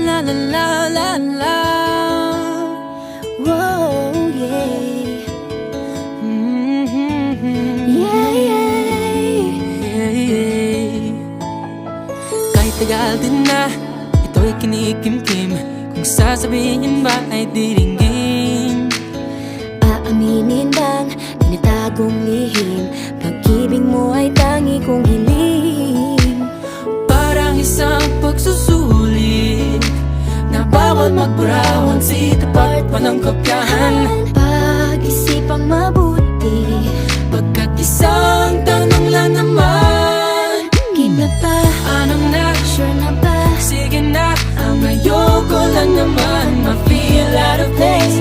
la la la la la. Whoa, yeah. Yeah, yeah. Kahit tagal din na, ito'y kinikimkim. Kung sasabihin ba ay diringgin. Aaminin bang tinatagong lihim, pag-ibig mo ay tangi kong hiling. Parang isang pagsusulit na bawal magbura once itapat pa ng kopyahan. Pag-isipang mabuti, Pagkat isang tanong lang naman, game na ba? anong na? Sure na ba? Sige na, ang ayoko lang naman ma-feel out of place.